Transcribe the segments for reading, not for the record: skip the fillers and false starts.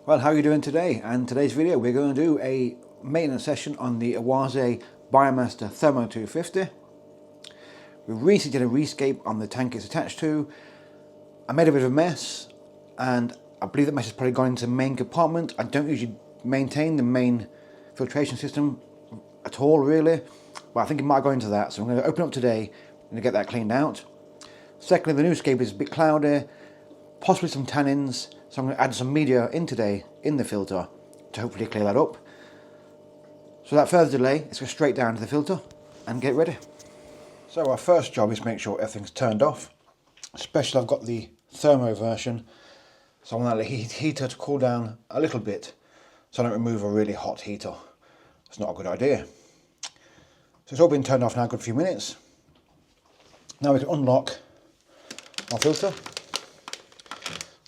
Well, how are you doing today? And today's video we're going to do a maintenance session on the Oase Biomaster Thermo 250. We recently did a rescape on the tank it's attached to. I made a bit of a mess and I believe that mess has probably gone into the main compartment. I don't usually maintain the main filtration system at all really, but I think it might go into that, so I'm going to open up today and get that cleaned out. Secondly, the new scape is a bit cloudy, possibly some tannins, so I'm going to add some media in today in the filter to hopefully clear that up. So without further delay, let's go straight down to the filter and get ready. So our first job is to make sure everything's turned off, especially I've got the thermo version, so I want that heater to cool down a little bit so I don't remove a really hot heater. It's not a good idea. So it's all been turned off now a good few minutes. Now we can unlock our filter.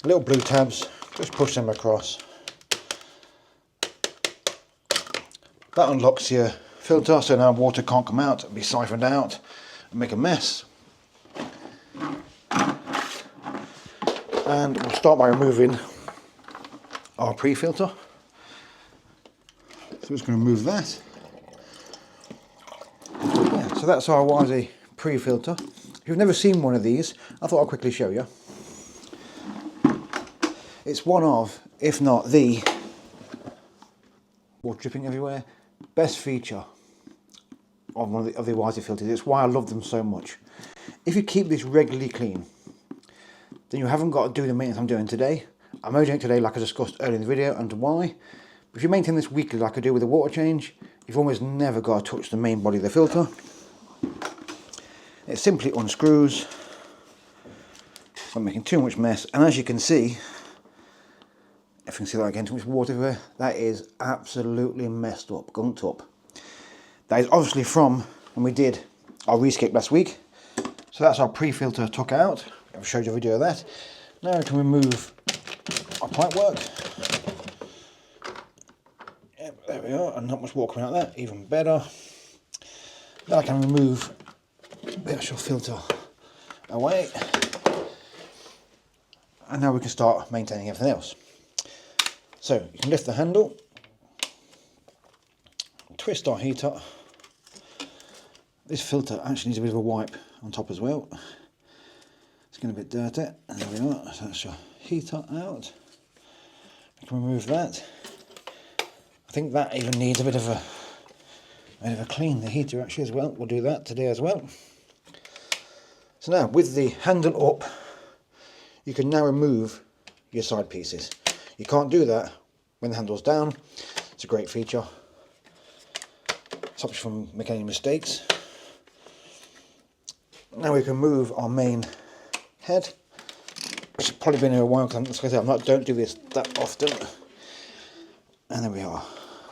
Little blue tabs, just push them across. That unlocks your filter, so now water can't come out and be siphoned out and make a mess. And we'll start by removing our pre-filter. So I'm just going to remove that. Yeah, so that's our Oase pre-filter. If you've never seen one of these, I thought I'd quickly show you. It's one of, if not the, water dripping everywhere, best feature of one of the Oase filters. It's why I love them so much. If you keep this regularly clean, then you haven't got to do the maintenance I'm doing today. I'm only doing it today like I discussed earlier in the video and why. But if you maintain this weekly like I do with the water change, you've almost never got to touch the main body of the filter. It simply unscrews, not making too much mess, and as you can see, if you can see that again, too much water everywhere, that is absolutely messed up, gunked up. That is obviously from when we did our rescape last week. So that's our pre-filter took out. I've showed you a video of that. Now we can remove our pipe work. Yep, there we are, and not much water coming out of that, even better. Now I can remove the actual filter away. And now we can start maintaining everything else. So you can lift the handle, twist our heater. This filter actually needs a bit of a wipe on top as well. It's getting a bit dirty. And there we are. So that's your heater out. We can remove that. I think that even needs a bit of a clean, the heater actually as well. We'll do that today as well. So now with the handle up, you can now remove your side pieces. You can't do that when the handle's down. It's a great feature. Stops you from making any mistakes. Now we can move our main head, which has probably been here a while because don't do this that often. And there we are.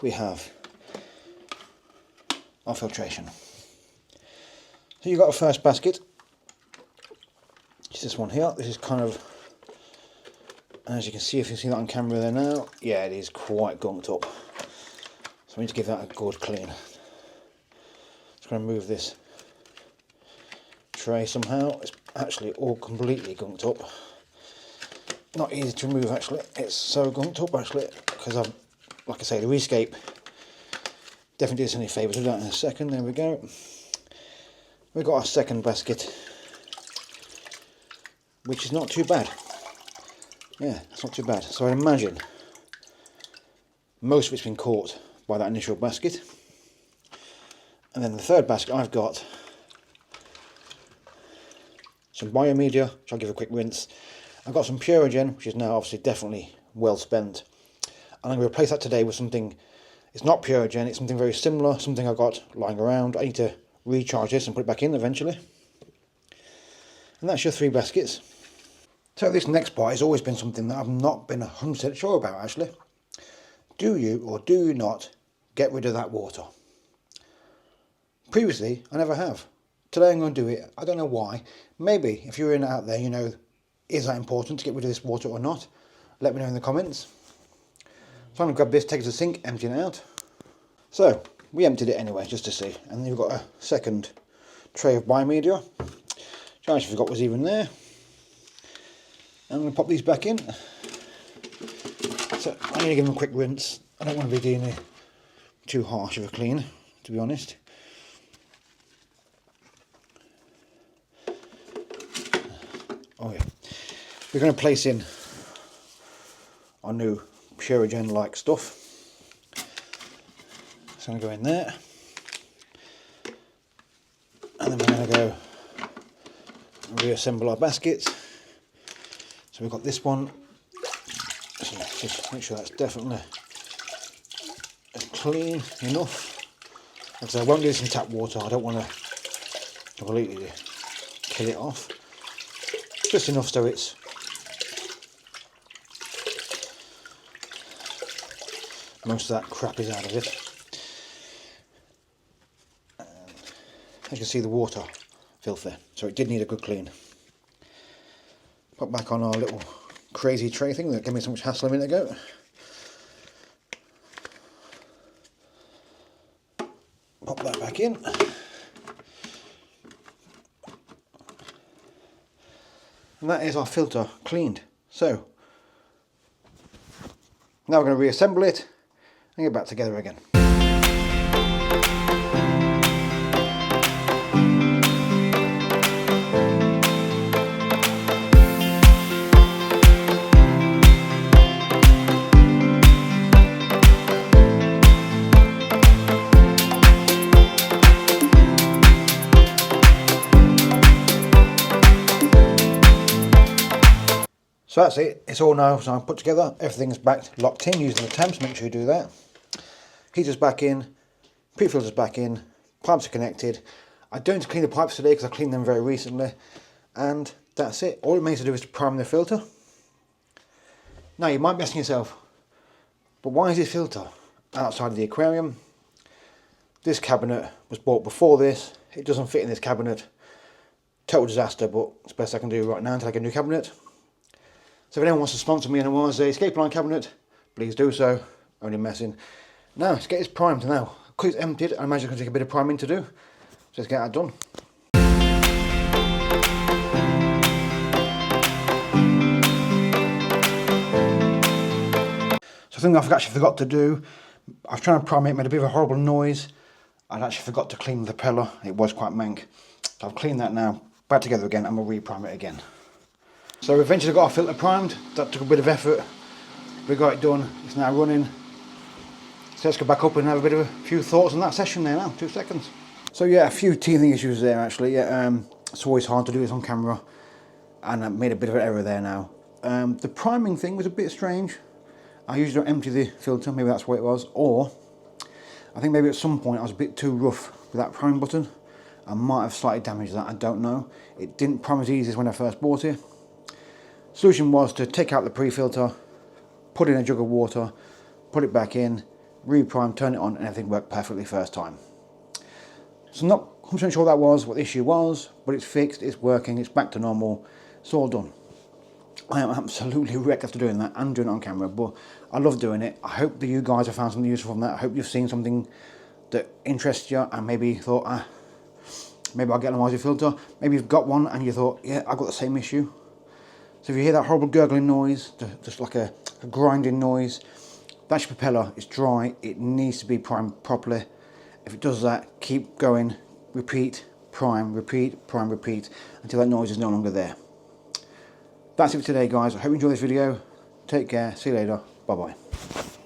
We have our filtration. So you've got a first basket. It's this one here. This is kind of, as you can see, if you can see that on camera there now, yeah, it is quite gunked up. So we need to give that a good clean. Just going to move this tray somehow. It's actually all completely gunked up. Not easy to remove actually. It's so gunked up actually because I've, like I say, the rescape definitely did us any favours. We'll do that in a second. There we go. We've got our second basket, which is not too bad. Yeah, it's not too bad. So I imagine most of it's been caught by that initial basket. And then the third basket I've got some biomedia, which I'll give a quick rinse. I've got some Purigen, which is now obviously definitely well spent. And I'm going to replace that today with something, it's not Purigen, it's something very similar, something I got lying around. I need to recharge this and put it back in eventually. And that's your 3 baskets. So this next part has always been something that I've not been 100% sure about actually. Do you or do you not get rid of that water? Previously, I never have. Today I'm going to do it. I don't know why. Maybe if you're in out there, you know, is that important to get rid of this water or not? Let me know in the comments. So I'm going to grab this, take it to the sink, empty it out. So we emptied it anyway, just to see. And then you've got a second tray of biomedia, which I actually forgot was even there. I'm going to pop these back in. So I need to give them a quick rinse. I don't want to be doing it too harsh of a clean, to be honest. Oh yeah, we're going to place in our new Purigen-like stuff. It's going to go in there, and then we're going to go reassemble our baskets. So we've got this one. So just make sure that's definitely clean enough. Like I said, I won't do this in tap water. I don't want to completely kill it off. Just enough so it's most of that crap is out of it. And as you can see, the water filthy, so it did need a good clean. Put back on our little crazy tray thing that gave me so much hassle a minute ago. Pop that back in. And that is our filter cleaned. So now we're going to reassemble it and get back together again. So that's it, it's all now put together, everything's back locked in using the temps, make sure you do that. Heater's back in, pre-filter's back in, pipes are connected. I don't need to clean the pipes today because I cleaned them very recently, and that's it. All it remains to do is to prime the filter. Now you might be asking yourself, but why is this filter outside of the aquarium? This cabinet was bought before this, it doesn't fit in this cabinet. Total disaster, but it's the best I can do right now until I get a new cabinet. So if anyone wants to sponsor me on a Oase escape line cabinet, please do so. Only messing. Now let's get this primed now. Because it's emptied, I imagine it's going to take a bit of priming to do. So let's get that done. So I think I've actually forgot to do, I was trying to prime it, made a bit of a horrible noise. I actually forgot to clean the propeller, it was quite mank. So I've cleaned that now, back together again, and we'll re-prime it again. So we eventually got our filter primed. That took a bit of effort. We got it done. It's now running. So let's go back up and have a bit of a few thoughts on that session there now. 2 seconds. So yeah, a few teething issues there actually. Yeah, it's always hard to do this on camera, and I made a bit of an error there now. The priming thing was a bit strange. I usually don't empty the filter. Maybe that's what it was. Or I think maybe at some point I was a bit too rough with that prime button. I might have slightly damaged that. I don't know. It didn't prime as easy as when I first bought it. Solution was to take out the pre-filter, put in a jug of water, put it back in, re-prime, turn it on, and everything worked perfectly first time. So I'm not 100% sure what the issue was, but it's fixed, it's working, it's back to normal, it's all done. I am absolutely wrecked after doing that and doing it on camera, but I love doing it. I hope that you guys have found something useful from that. I hope you've seen something that interests you and maybe thought, maybe I'll get an Oase filter. Maybe you've got one and you thought, yeah, I've got the same issue. So if you hear that horrible gurgling noise, just like a grinding noise, that's your propeller. It's dry, it needs to be primed properly. If it does that, keep going, repeat, prime, repeat, until that noise is no longer there. That's it for today guys. I hope you enjoyed this video. Take care, see you later, bye bye.